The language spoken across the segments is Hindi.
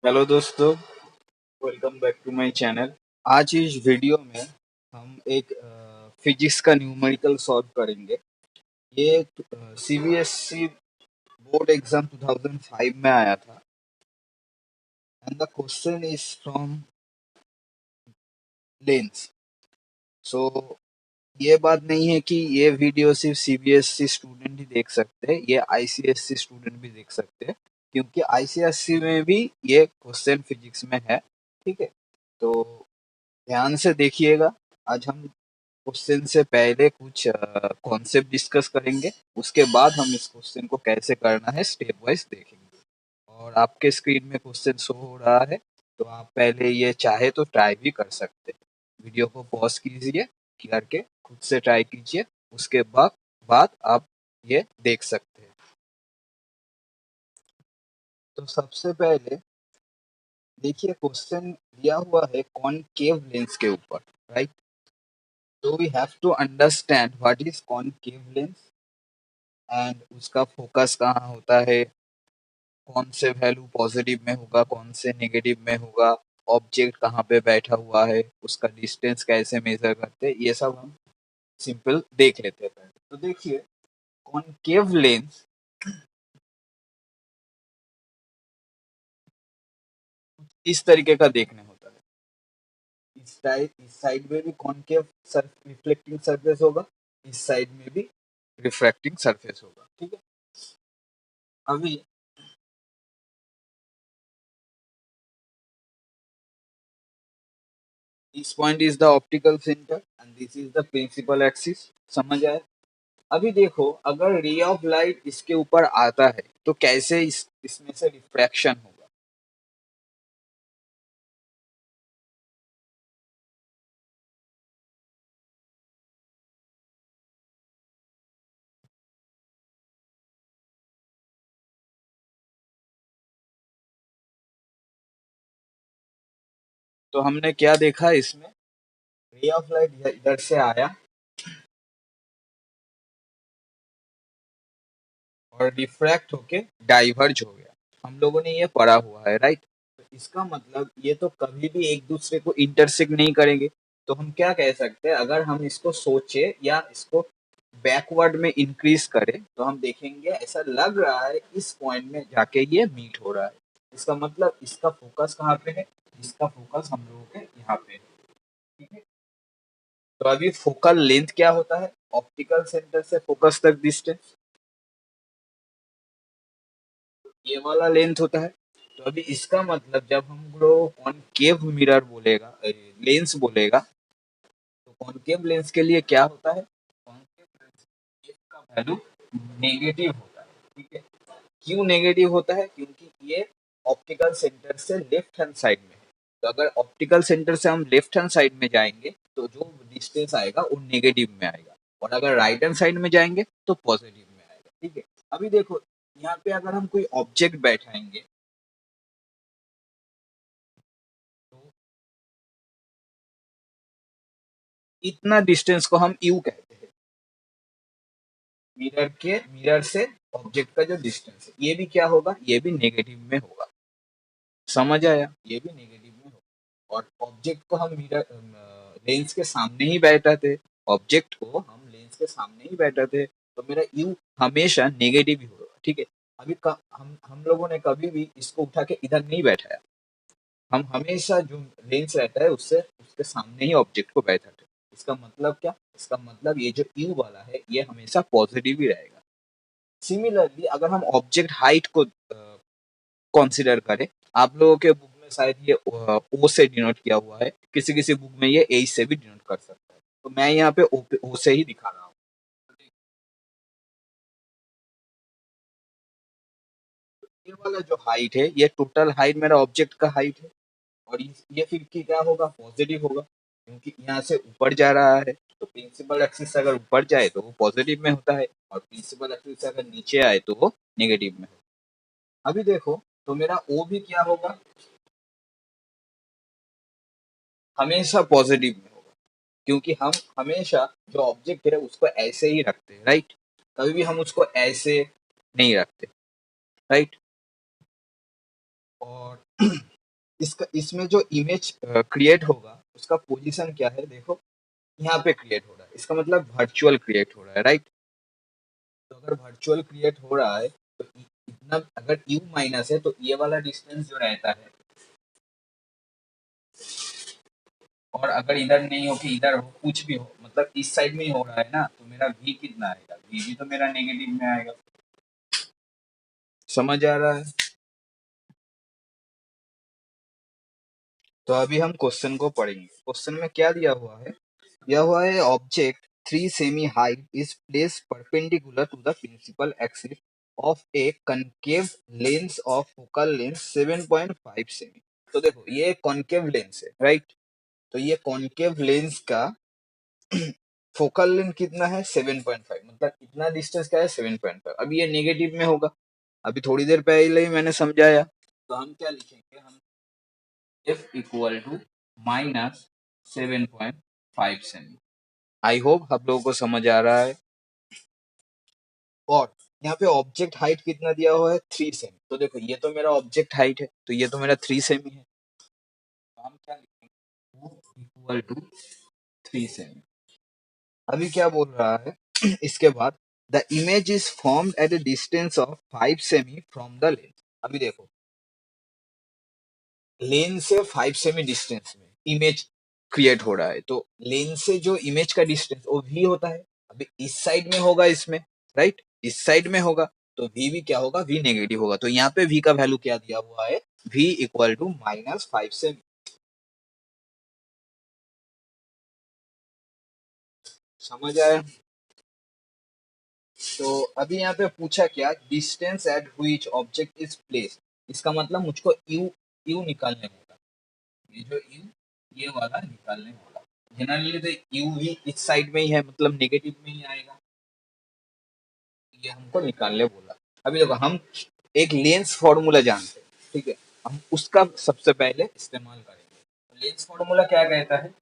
हेलो दोस्तों, welcome back to my channel. आज इस वीडियो में हम एक फिजिक्स का न्यूमेरिकल सॉल्व करेंगे। ये सीबीएसई बोर्ड एग्जाम 2005 में आया था and the question is from lens. So ये बात नहीं है कि ये वीडियो सिर्फ सीबीएसई स्टूडेंट ही देख सकते हैं, ये आईसीएसई स्टूडेंट भी देख सकते हैं, क्योंकि आईसीएसई में भी ये क्वेश्चन फिजिक्स में है। ठीक है, तो ध्यान से देखिएगा। आज हम क्वेश्चन से पहले कुछ कॉन्सेप्ट डिस्कस करेंगे, उसके बाद हम इस क्वेश्चन को कैसे करना है स्टेप वाइज देखेंगे। और आपके स्क्रीन में क्वेश्चन शो हो रहा है, तो आप पहले ये चाहे तो ट्राई भी कर सकते हैं। वीडियो को पॉज कीजिए, करके खुद से ट्राई कीजिए, उसके बाद आप ये देख सकते हैं। तो सबसे पहले देखिए, क्वेश्चन दिया हुआ है कॉनकेव लेंस के ऊपर, राइट। तो we have to understand what is concave lens and उसका फोकस कहाँ होता है, कौन से वैल्यू पॉजिटिव में होगा, कौन से नेगेटिव में होगा, ऑब्जेक्ट कहाँ पे बैठा हुआ है, उसका डिस्टेंस कैसे मेजर करते हैं, ये सब हम सिंपल देख लेते हैं पहले। तो देखिए, कॉनकेव लेंस इस तरीके का देखने होता है। इस साइड में भी कॉनकेव रिफ्लेक्टिंग सरफेस होगा, इस साइड में भी रिफ्रैक्टिंग सरफेस होगा। ठीक है, अभी this point is the optical centre and this is the principal axis. समझ आया। अभी देखो, अगर रे ऑफ लाइट इसके ऊपर आता है तो कैसे इसमें से रिफ्रैक्शन होगा। तो हमने क्या देखा इसमें, रे ऑफ लाइट इधर से आया और रिफ्रैक्ट होके डाइवर्ज हो गया। हम लोगों ने ये पढ़ा हुआ है, राइट। तो इसका मतलब ये तो कभी भी एक दूसरे को इंटरसेक्ट नहीं करेंगे। तो हम क्या कह सकते हैं, अगर हम इसको सोचे या इसको बैकवर्ड में इंक्रीज करें तो हम देखेंगे ऐसा लग रहा है इस पॉइंट में जाके ये मीट हो रहा है। इसका मतलब इसका फोकस कहाँ पे है, इसका फोकस हम लोगों के यहाँ पे है। ठीक है, तो अभी फोकल लेंथ क्या होता है, ऑप्टिकल सेंटर से फोकस तक डिस्टेंस, ये वाला लेंथ होता है। तो अभी इसका मतलब जब हम लोग कॉनकेव मिरर बोलेगा, लेंस बोलेगा, तो कॉनकेव लेंस के लिए क्या होता है, कॉनकेव लेंस का वैल्यू नेगेटिव होता है। ठीक है, क्यों नेगेटिव होता है, क्योंकि ये ऑप्टिकल सेंटर से लेफ्ट हैंड साइड में है। तो अगर ऑप्टिकल सेंटर से हम लेफ्ट हैंड साइड में जाएंगे तो जो डिस्टेंस आएगा वो नेगेटिव में आएगा, और अगर राइट हैंड साइड में जाएंगे तो पॉजिटिव में आएगा। ठीक है, अभी देखो, यहाँ पे अगर हम कोई ऑब्जेक्ट बैठाएंगे तो इतना डिस्टेंस को हम यू कहते हैं, मिरर से ऑब्जेक्ट का जो डिस्टेंस है, ये भी क्या होगा, ये भी नेगेटिव में होगा। समझ आया, ये भी नेगेटिव में होगा। और ऑब्जेक्ट को हम मिरर लेंस के सामने ही बैठाते, ऑब्जेक्ट को हम लेंस के सामने ही बैठाते, तो मेरा यू हमेशा नेगेटिव ही होगा। ठीक है, अभी हम लोगों ने कभी भी इसको उठा के इधर नहीं बैठाया, हम हमेशा जो लेंस रहता है उससे उसके सामने ही ऑब्जेक्ट को बैठाते। इसका मतलब क्या, इसका मतलब ये जो यू वाला है ये हमेशा पॉजिटिव ही रहेगा। सिमिलरली अगर हम ऑब्जेक्ट हाइट को कंसीडर करें, आप लोगों के बुक में शायद ये ओ से डिनोट किया हुआ है, किसी किसी बुक में ये ए से भी डिनोट कर सकता है, तो मैं यहाँ पे ओ से ही दिखा रहा हूँ। ये वाला जो हाइट है ये टोटल हाइट मेरा ऑब्जेक्ट का हाइट है, और ये फिर की क्या होगा, पॉजिटिव होगा, क्योंकि यहाँ से ऊपर जा रहा है। तो प्रिंसिपल एक्सिस अगर ऊपर जाए तो वो पॉजिटिव में होता है, और प्रिंसिपल एक्सिस अगर नीचे आए तो वो नेगेटिव में होता है। अभी देखो, तो मेरा ओ भी क्या होगा, हमेशा पॉजिटिव में होगा, क्योंकि हम हमेशा जो ऑब्जेक्ट है उसको ऐसे ही रखते हैं, राइट। कभी भी हम उसको ऐसे नहीं रखते, राइट। और इसमें जो इमेज क्रिएट होगा उसका पोजीशन क्या है, देखो यहाँ पे क्रिएट हो रहा है, इसका मतलब वर्चुअल क्रिएट हो रहा है, राइट। तो अगर वर्चुअल क्रिएट हो रहा है तो इतना, अगर u माइनस है तो ये वाला डिस्टेंस जो रहता है, और अगर इधर नहीं हो कि इधर हो, कुछ भी हो, मतलब इस साइड में ही हो रहा है ना, तो मेरा v कितना आएगा, v भी तो मेरा नेगेटिव में आएगा। समझ आ रहा है? तो अभी हम क्वेश्चन को पढ़ेंगे। क्वेश्चन में क्या दिया हुआ है, दिया हुआ है ऑब्जेक्ट 3 सेमी height is place perpendicular to the principal axis of a concave lens of focal length 7.5 सेमी। तो देखो ये कॉनकेव लेंस है, राइट। तो ये कॉनकेव लेंस का फोकल लेंथ कितना है, 7.5, मतलब इतना डिस्टेंस क्या है, 7.5। अभी ये नेगेटिव में होगा, अभी थोड़ी देर पहले ही मैंने समझाया। तो हम क्या लिखेंगे, हम f इक्वल टू माइनस 7.5 सेमी। आई होप आप लोगों को समझ आ रहा है। और यहाँ पे ऑब्जेक्ट हाइट कितना दिया हुआ है, 3 सेमी। तो देखो ये तो मेरा ऑब्जेक्ट हाइट है, तो ये तो मेरा 3 सेमी है। तो हम क्या लिखेंगे, f इक्वल टू 3 सेमी। अभी क्या बोल रहा है इसके बाद, the image is formed at a distance of 5 semi from the lens. अभी देखो लेंस से 5 सेमी डिस्टेंस में इमेज क्रिएट हो रहा है, तो लेंस से जो इमेज का डिस्टेंस वो v होता है। अभी इस साइड में होगा इसमें, राइट, इस साइड में होगा, तो v भी क्या होगा, v नेगेटिव होगा। तो यहाँ पे v का वैल्यू क्या दिया हुआ है, v इक्वल टू -5 सेमी। समझ आया? तो अभी यहाँ पे पूछा क्या, distance at which object is place. इसका मतलब मुझको u निकालने होगा, ये जो u, ये वाला निकालने होगा। जनरली तो u भी इस साइड में ही है, मतलब नेगेटिव में ही आएगा, ये हमको निकालने बोला। अभी देखो हम एक लेंस फॉर्मूला जानते हैं, ठीक है, हम उसका सबसे पहले इस्तेमाल करेंगे। तो लेंस फॉर्मूला क्या कहता है,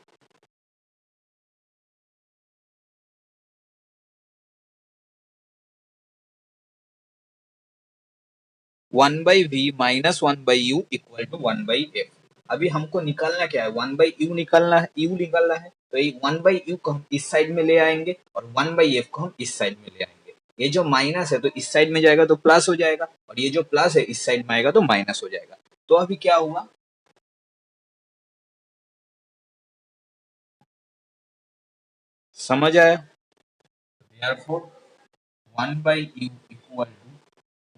1/v minus 1/u equal to 1/f। अभी हमको निकालना क्या है, 1/u निकालना है, u निकालना है। तो ये 1/u को हम इस साइड में ले आएंगे और 1/f को हम इस साइड में ले आएंगे। ये जो माइनस है तो इस साइड में जाएगा तो प्लस हो जाएगा, और ये जो प्लस है इस साइड में आएगा तो माइनस हो जाएगा। तो अभी क्या हुआ, समझ आया? Therefore 1/u equal to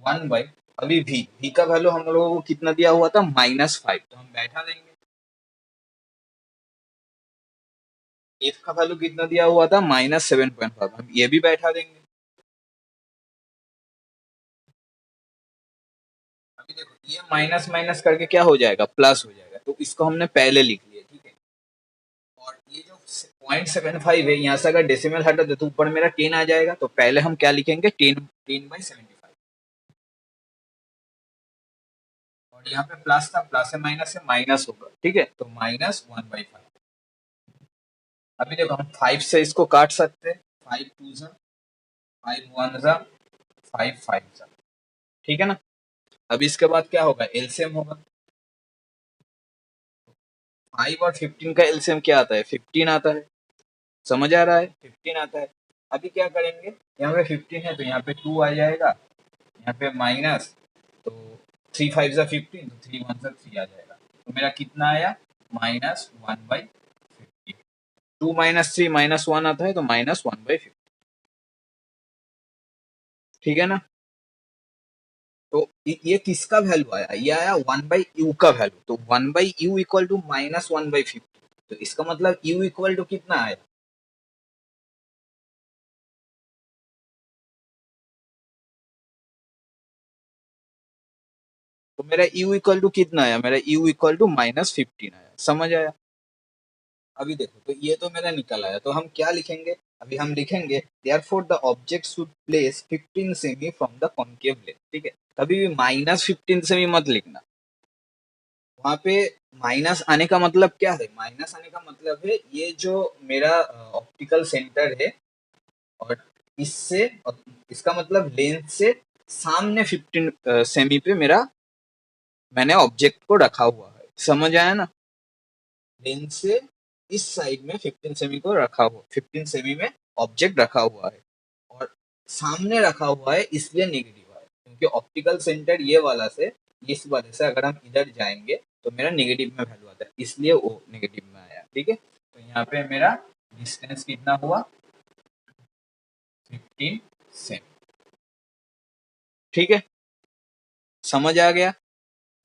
1 by, अभी v का वैल्यू हम लोगों को कितना दिया हुआ था, -5, तो हम बैठा देंगे। f का वैल्यू कितना दिया हुआ था, -7.5, हम ये भी बैठा देंगे। अभी देखो ये माइनस माइनस करके क्या हो जाएगा, प्लस हो जाएगा, तो इसको हमने पहले लिख लिया, ठीक है। और ये जो 0.75 है, यहाँ से अगर डेसिमल हटा दे तो ऊपर मेरा 10 आ जाएगा, तो पहले हम क्या लिखेंगे, 10/75। और यहाँ पे प्लस था, प्लस है माइनस है, माइनस होगा, ठीक है, तो -1/5। अभी देखो हम 5 से इसको काट सकते हैं, 5 2 जा, 5 1 जा, 5 5 जा, ठीक है ना। अब इसके बाद क्या होगा, एलसीएम होगा। 5 और 15 का एलसीएम क्या आता है, 15 आता है। समझ आ रहा है, 15 आता है। अभी क्या करेंगे, यहाँ पे 15 है तो यहाँ पे 2 आ जाएगा, यहाँ पे माइनस, तो 3 5 जा 15, तो 3 1 जा 3 आ जाएगा। तो मेरा कितना आया, -1/15। 2 - 3 -1 आता है, तो -1/15, ठीक है ना। तो ये किसका वैल्यू आया, ये आया 1/u का वैल्यू। तो 1/u इक्वल टू -1/50, तो इसका मतलब u इक्वल टू कितना आया, तो मेरा u इक्वल टू कितना आया, मेरा u इक्वल टू -15 आया। समझ आया? अभी देखो तो ये तो मेरा निकल आया, तो हम क्या लिखेंगे, अभी हम लिखेंगे therefore the object should place 15 semi from the concave lens, ठीक है। कभी भी -15 सेमी मत लिखना, वहां पे माइनस आने का मतलब क्या है, माइनस आने का मतलब है ये जो मेरा ऑप्टिकल सेंटर है, और इससे, और इसका मतलब लेंस से सामने 15 सेमी पे मेरा मैंने ऑब्जेक्ट को रखा हुआ है, समझ आया ना। लेंस से इस साइड में 15 सेमी को रखा हुआ, 15 सेमी में ऑब्जेक्ट रखा हुआ है और सामने रखा हुआ है, इसलिए नेगेटिव है क्योंकि ऑप्टिकल सेंटर ये वाला से इस वाले से अगर हम इधर जाएंगे तो मेरा नेगेटिव में वैल्यू आता है, इसलिए वो नेगेटिव में आया। ठीक है, तो यहाँ पे मेरा डिस्टेंस कितना हुआ, 15 सेमी। ठीक है, समझ आ गया।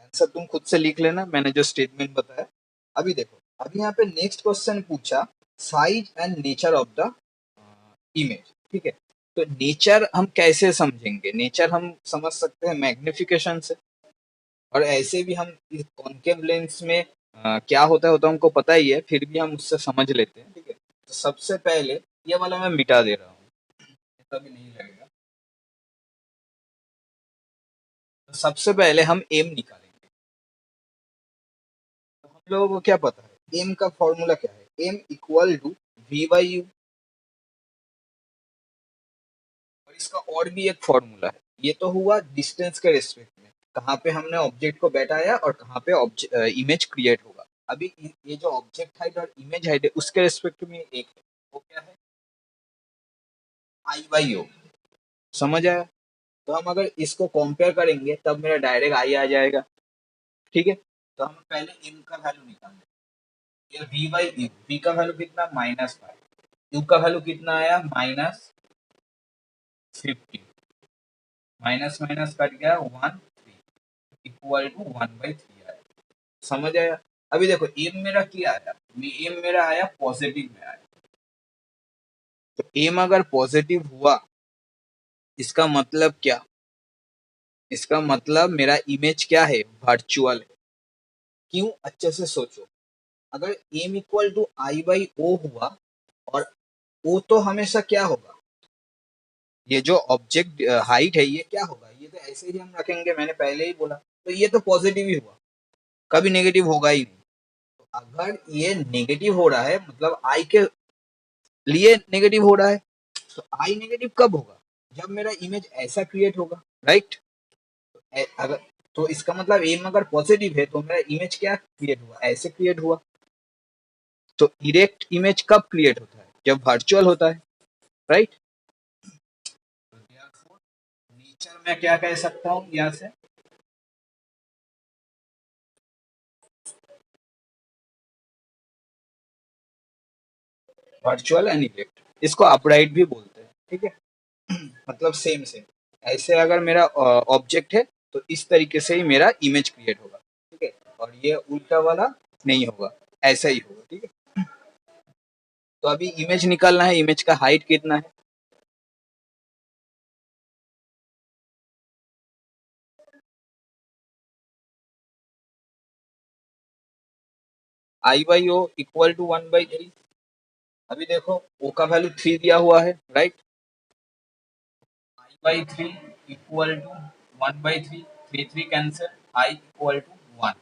आंसर तुम खुद से लिख लेना, मैंने जो स्टेटमेंट बताया। अभी देखो, अभी यहाँ पे नेक्स्ट क्वेश्चन पूछा, size and nature of the image. ठीक है, तो नेचर हम कैसे समझेंगे? नेचर हम समझ सकते हैं मैग्निफिकेशन से, और ऐसे भी हम कॉन्केव लेंस में क्या होता है हमको पता ही है, फिर भी हम उससे समझ लेते हैं। ठीक है, तो सबसे पहले ये वाला मैं मिटा दे रहा हूँ, तभी नहीं लगेगा। तो सबसे पहले हम एम निकालेंगे। तो हम लोगों को क्या पता है, एम का फॉर्मूला क्या है, M equal to V by U. और इसका और भी एक फॉर्मूला है, ये तो हुआ डिस्टेंस के रेस्पेक्ट में, कहाँ पे हमने ऑब्जेक्ट को बैठाया और कहाँ पे इमेज क्रिएट होगा। अभी ये जो ऑब्जेक्ट हाइट और इमेज हाइट है उसके रेस्पेक्ट में एक है, वो क्या है, आई बाई ओ। समझ आया? तो हम अगर इसको कंपेयर करेंगे तब मेरा डायरेक्ट आई आ जाएगा। ठीक है, तो हम पहले एम का वैल्यू निकालेंगे। ये वी बाई यू, वी का वैल्यू कितना, -5, यू का वैल्यू कितना आया, -50, माइनस माइनस कट गया 1 इक्वल टू 1/3 आया। समझ आया? अभी देखो एम मेरा क्या आया, एम मेरा आया पॉजिटिव में आया। तो एम अगर पॉजिटिव हुआ, इसका मतलब क्या, इसका मतलब मेरा इमेज क्या है, वर्चुअल है। क्यों, अच्छे से सोचो। अगर M equal to I by O हुआ, और ओ तो हमेशा क्या होगा, ये जो ऑब्जेक्ट हाइट है ये क्या होगा, ये तो ऐसे ही हम रखेंगे, मैंने पहले ही बोला। तो ये तो पॉजिटिव ही हुआ, कभी नेगेटिव होगा ही नहीं। तो अगर ये नेगेटिव हो रहा है मतलब आई के लिए नेगेटिव हो रहा है, तो आई नेगेटिव कब होगा, जब मेरा इमेज ऐसा क्रिएट होगा, राइट। अगर तो इसका मतलब एम अगर पॉजिटिव है तो मेरा इमेज क्या क्रिएट हुआ, ऐसे क्रिएट हुआ। तो इरेक्ट इमेज कब क्रिएट होता है, जब वर्चुअल होता है, राइट। नेचर में क्या कह सकता हूँ यहाँ से, वर्चुअल एंड इरेक्ट, इसको अपराइट भी बोलते हैं। ठीक है, मतलब सेम सेम, ऐसे अगर मेरा ऑब्जेक्ट है तो इस तरीके से ही मेरा इमेज क्रिएट होगा। ठीक है, और ये उल्टा वाला नहीं होगा, ऐसा ही होगा। ठीक है, तो अभी इमेज निकालना है, इमेज का हाइट कितना है, आई बाई ओ इक्वल टू 1/3। अभी देखो ओ का वैल्यू 3 दिया हुआ है, right. I by 3 equal to 1/3, 3 3 cancel, I equal to 1।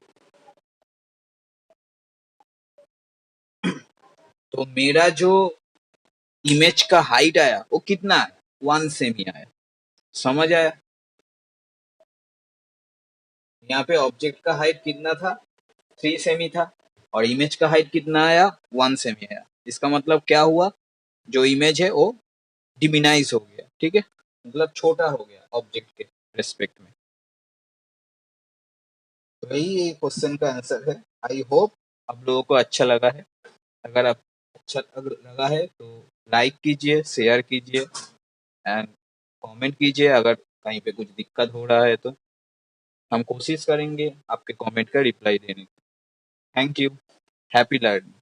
तो मेरा जो इमेज का हाइट आया वो कितना आया, 1 सेमी आया। समझ आया? यहाँ पे ऑब्जेक्ट का हाइट कितना था, 3 सेमी था, और इमेज का हाइट कितना आया, 1 सेमी आया। इसका मतलब क्या हुआ, जो इमेज है वो डिमिनाइज हो गया। ठीक है, मतलब छोटा हो गया ऑब्जेक्ट के रेस्पेक्ट में। तो यही क्वेश्चन का आंसर है। आई होप आप लोगों को अच्छा लगा है। अगर आप अच्छा लगा है तो लाइक कीजिए, शेयर कीजिए एंड कमेंट कीजिए। अगर कहीं पे कुछ दिक्कत हो रहा है तो हम कोशिश करेंगे आपके कमेंट का रिप्लाई देने की। Thank you, happy learning.